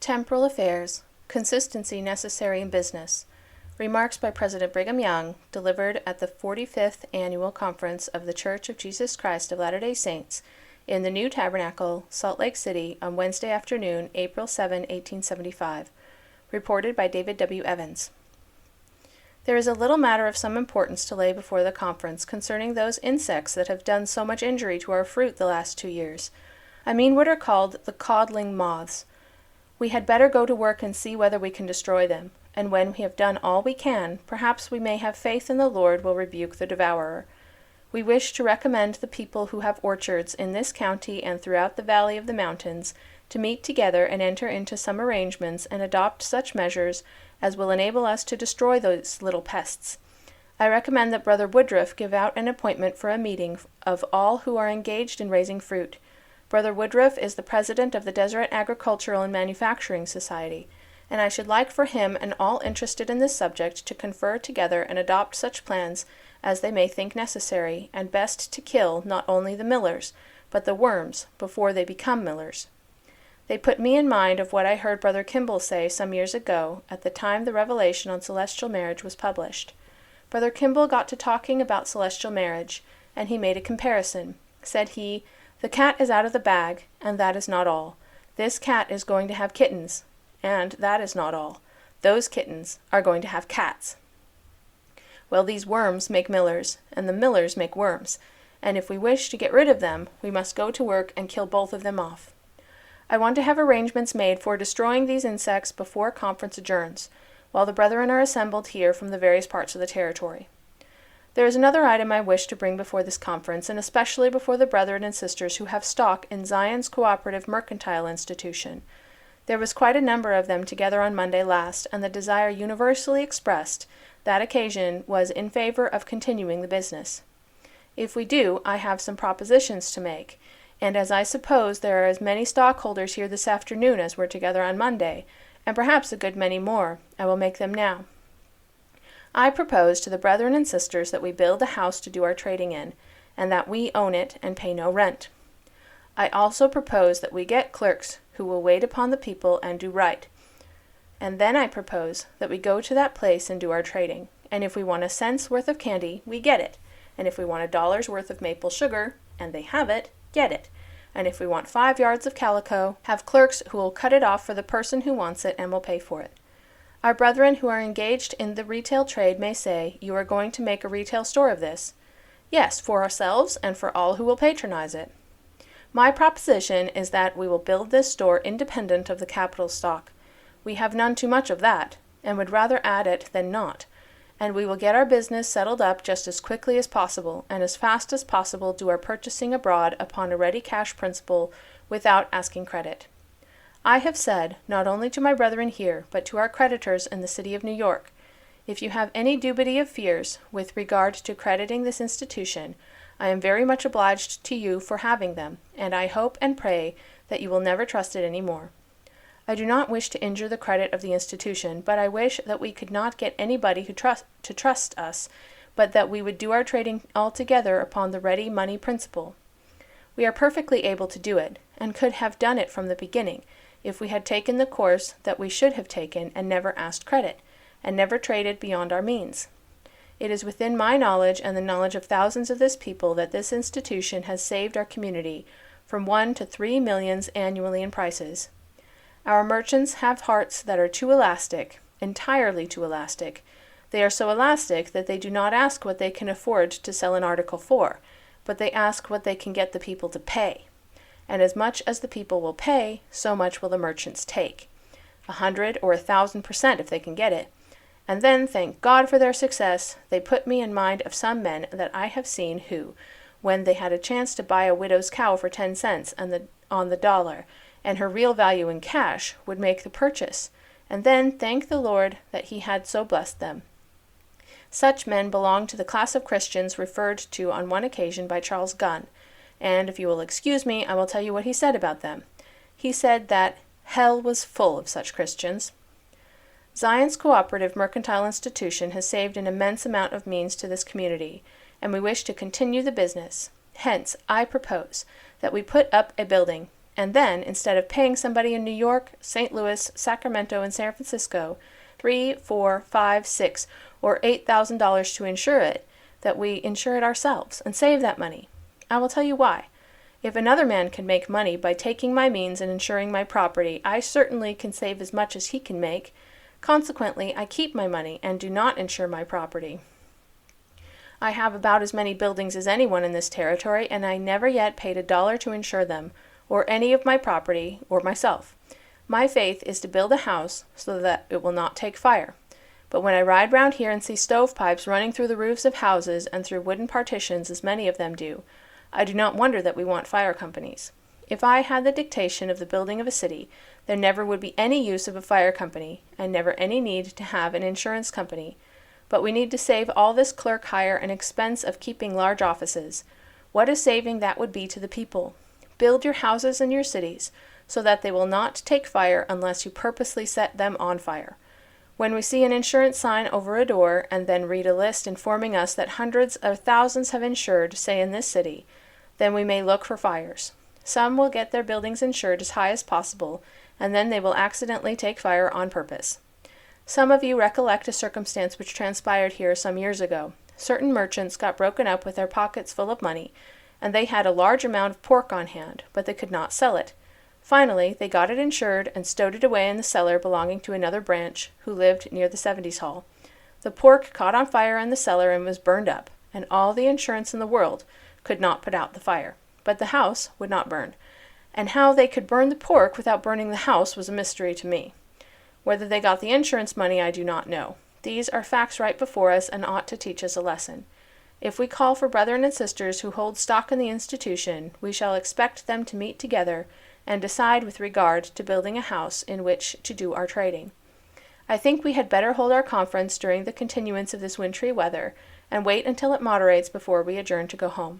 Temporal Affairs, Consistency Necessary in Business. Remarks by President Brigham Young, delivered at the 45th Annual Conference of the Church of Jesus Christ of Latter-day Saints in the New Tabernacle, Salt Lake City, on Wednesday afternoon, April 7, 1875. Reported by David W. Evans. There is a little matter of some importance to lay before the conference concerning those insects that have done so much injury to our fruit the last 2 years. I mean what are called the codling moths. We had better go to work and see whether we can destroy them, and when we have done all we can, perhaps we may have faith in the Lord will rebuke the devourer. We wish to recommend the people who have orchards in this county and throughout the valley of the mountains to meet together and enter into some arrangements and adopt such measures as will enable us to destroy those little pests. I recommend that Brother Woodruff give out an appointment for a meeting of all who are engaged in raising fruit. Brother Woodruff is the president of the Deseret Agricultural and Manufacturing Society, and I should like for him and all interested in this subject to confer together and adopt such plans as they may think necessary, and best to kill not only the millers, but the worms, before they become millers. They put me in mind of what I heard Brother Kimball say some years ago, at the time the revelation on celestial marriage was published. Brother Kimball got to talking about celestial marriage, and he made a comparison. Said he, "The cat is out of the bag, and that is not all. This cat is going to have kittens, and that is not all. Those kittens are going to have cats. Well, these worms make millers, and the millers make worms, and if we wish to get rid of them, we must go to work and kill both of them off. I want to have arrangements made for destroying these insects before conference adjourns, while the brethren are assembled here from the various parts of the territory. There is another item I wish to bring before this conference, and especially before the brethren and sisters who have stock in Zion's Cooperative Mercantile Institution. There was quite a number of them together on Monday last, and the desire universally expressed that occasion was in favor of continuing the business. If we do, I have some propositions to make, and as I suppose there are as many stockholders here this afternoon as were together on Monday, and perhaps a good many more, I will make them now. I propose to the brethren and sisters that we build a house to do our trading in, and that we own it and pay no rent. I also propose that we get clerks who will wait upon the people and do right. And then I propose that we go to that place and do our trading, and if we want a cent's worth of candy, we get it, and if we want $1 worth of maple sugar, and they have it, get it, and if we want 5 yards of calico, have clerks who will cut it off for the person who wants it and will pay for it. Our brethren who are engaged in the retail trade may say, "You are going to make a retail store of this." Yes, for ourselves and for all who will patronize it. My proposition is that we will build this store independent of the capital stock. We have none too much of that, and would rather add it than not, and we will get our business settled up just as quickly as possible, and as fast as possible do our purchasing abroad upon a ready cash principle without asking credit. I have said, not only to my brethren here, but to our creditors in the city of New York, if you have any dubity of fears with regard to crediting this institution, I am very much obliged to you for having them, and I hope and pray that you will never trust it any more. I do not wish to injure the credit of the institution, but I wish that we could not get anybody to trust us, but that we would do our trading altogether upon the ready money principle. We are perfectly able to do it, and could have done it from the beginning, if we had taken the course that we should have taken and never asked credit, and never traded beyond our means. It is within my knowledge and the knowledge of thousands of this people that this institution has saved our community from 1 to 3 millions annually in prices. Our merchants have hearts that are too elastic, entirely too elastic. They are so elastic that they do not ask what they can afford to sell an article for, but they ask what they can get the people to pay. And as much as the people will pay, so much will the merchants take. 100 or 1,000% if they can get it. And then, thank God for their success, they put me in mind of some men that I have seen who, when they had a chance to buy a widow's cow for 10 cents on the dollar, and her real value in cash, would make the purchase, and then thank the Lord that he had so blessed them. Such men belong to the class of Christians referred to on one occasion by Charles Gunn, and if you will excuse me, I will tell you what he said about them. He said that hell was full of such Christians. Zion's Cooperative Mercantile Institution has saved an immense amount of means to this community, and we wish to continue the business. Hence, I propose that we put up a building, And then, instead of paying somebody in New York, St. Louis, Sacramento, and San Francisco $3, $4, $5, $6, or $8,000 to insure it, that we insure it ourselves and save that money. I will tell you why. If another man can make money by taking my means and insuring my property, I certainly can save as much as he can make. Consequently, I keep my money and do not insure my property. I have about as many buildings as anyone in this territory, and I never yet paid $1 to insure them, or any of my property, or myself. My faith is to build a house so that it will not take fire. But when I ride round here and see stovepipes running through the roofs of houses and through wooden partitions, as many of them do, I do not wonder that we want fire companies. If I had the dictation of the building of a city, there never would be any use of a fire company, and never any need to have an insurance company. But we need to save all this clerk hire and expense of keeping large offices. What a saving that would be to the people! Build your houses and your cities, so that they will not take fire unless you purposely set them on fire. When we see an insurance sign over a door, and then read a list informing us that hundreds or thousands have insured, say in this city, then we may look for fires. Some will get their buildings insured as high as possible, and then they will accidentally take fire on purpose. Some of you recollect a circumstance which transpired here some years ago. Certain merchants got broken up with their pockets full of money, and they had a large amount of pork on hand, but they could not sell it. Finally, they got it insured and stowed it away in the cellar belonging to another branch, who lived near the 70s Hall. The pork caught on fire in the cellar and was burned up, and all the insurance in the world could not put out the fire. But the house would not burn, and how they could burn the pork without burning the house was a mystery to me. Whether they got the insurance money, I do not know. These are facts right before us and ought to teach us a lesson. If we call for brethren and sisters who hold stock in the institution, we shall expect them to meet together and decide with regard to building a house in which to do our trading. I think we had better hold our conference during the continuance of this wintry weather, and wait until it moderates before we adjourn to go home.